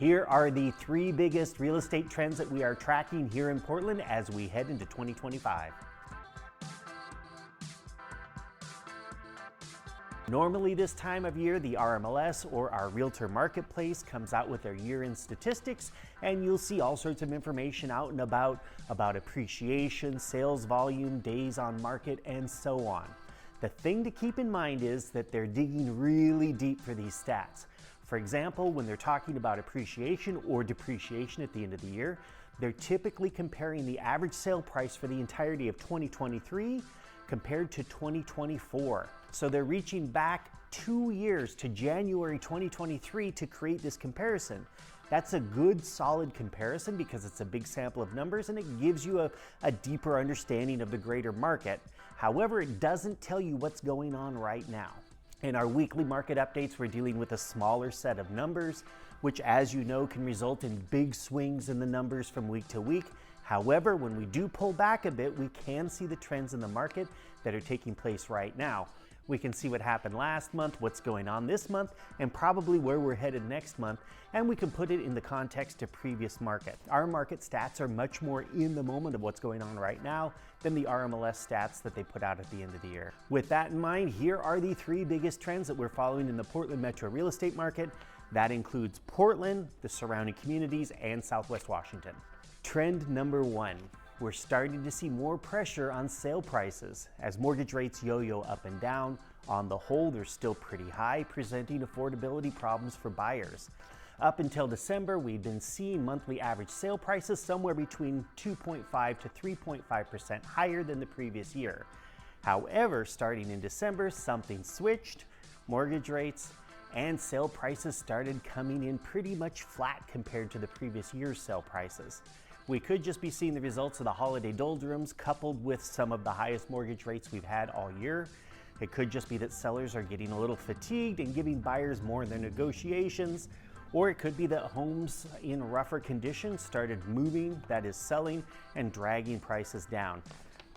Here are the 3 biggest real estate trends that we are tracking here in Portland as we head into 2025. Normally this time of year, the RMLS or our Realtor Marketplace comes out with their year-end statistics, and you'll see all sorts of information out and about appreciation, sales volume, days on market, and so on. The thing to keep in mind is that they're digging really deep for these stats. For example, when they're talking about appreciation or depreciation at the end of the year, they're typically comparing the average sale price for the entirety of 2023 compared to 2024. So they're reaching back 2 years to January 2023 to create this comparison. That's a good, solid comparison because it's a big sample of numbers and it gives you a deeper understanding of the greater market. However, it doesn't tell you what's going on right now. In our weekly market updates, we're dealing with a smaller set of numbers, which, as you know, can result in big swings in the numbers from week to week. However, when we do pull back a bit, we can see the trends in the market that are taking place right now. We can see what happened last month, what's going on this month, and probably where we're headed next month, and we can put it in the context of previous market. Our market stats are much more in the moment of what's going on right now than the RMLS stats that they put out at the end of the year. With that in mind, here are the 3 biggest trends that we're following in the Portland metro real estate market. That includes Portland, the surrounding communities, and Southwest Washington. Trend number 1. We're starting to see more pressure on sale prices as mortgage rates yo-yo up and down. On the whole, they're still pretty high, presenting affordability problems for buyers. Up until December, we've been seeing monthly average sale prices somewhere between 2.5 to 3.5% higher than the previous year. However, starting in December, something switched. Mortgage rates and sale prices started coming in pretty much flat compared to the previous year's sale prices. We could just be seeing the results of the holiday doldrums coupled with some of the highest mortgage rates we've had all year. It could just be that sellers are getting a little fatigued and giving buyers more in their negotiations. Or it could be that homes in rougher conditions started moving, that is selling, and dragging prices down.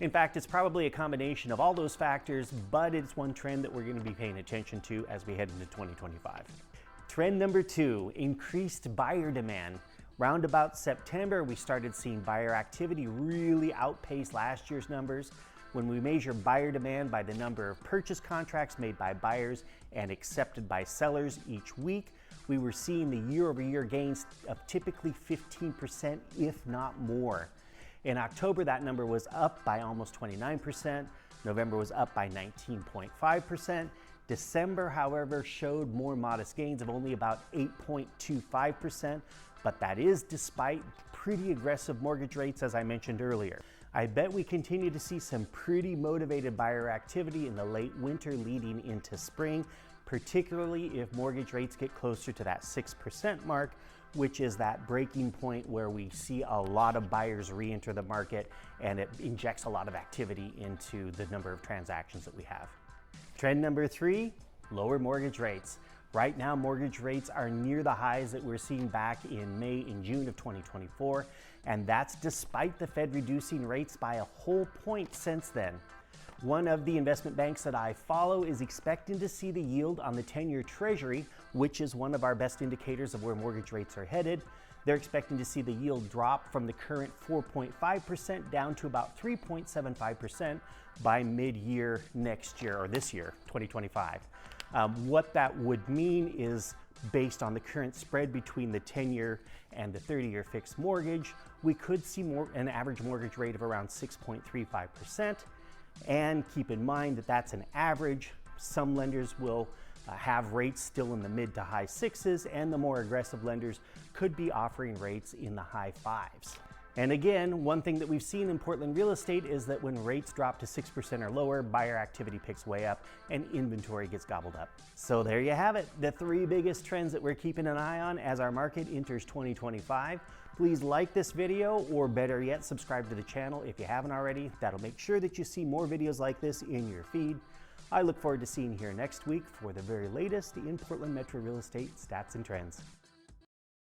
In fact, it's probably a combination of all those factors, but it's one trend that we're going to be paying attention to as we head into 2025. Trend number 2, increased buyer demand. Round about September, we started seeing buyer activity really outpace last year's numbers. When we measure buyer demand by the number of purchase contracts made by buyers and accepted by sellers each week, we were seeing the year-over-year gains of typically 15%, if not more. In October, that number was up by almost 29%. November was up by 19.5%. December, however, showed more modest gains of only about 8.25%, but that is despite pretty aggressive mortgage rates, as I mentioned earlier. I bet we continue to see some pretty motivated buyer activity in the late winter leading into spring, particularly if mortgage rates get closer to that 6% mark, which is that breaking point where we see a lot of buyers re-enter the market and it injects a lot of activity into the number of transactions that we have. Trend number 3, lower mortgage rates. Right now, mortgage rates are near the highs that we're seeing back in May and June of 2024, and that's despite the Fed reducing rates by a whole point since then. One of the investment banks that I follow is expecting to see the yield on the 10-year Treasury, which is one of our best indicators of where mortgage rates are headed. They're expecting to see the yield drop from the current 4.5% down to about 3.75% by mid-year next year, or this year, 2025. What that would mean is, based on the current spread between the 10-year and the 30-year fixed mortgage, we could see an average mortgage rate of around 6.35%. And keep in mind that that's an average. Some lenders will have rates still in the mid to high 6s, and the more aggressive lenders could be offering rates in the high 5s. And again, one thing that we've seen in Portland real estate is that when rates drop to 6% or lower, buyer activity picks way up and inventory gets gobbled up. So there you have it, the 3 biggest trends that we're keeping an eye on as our market enters 2025. Please like this video, or better yet, subscribe to the channel if you haven't already. That'll make sure that you see more videos like this in your feed. I look forward to seeing you here next week for the very latest in Portland metro real estate stats and trends.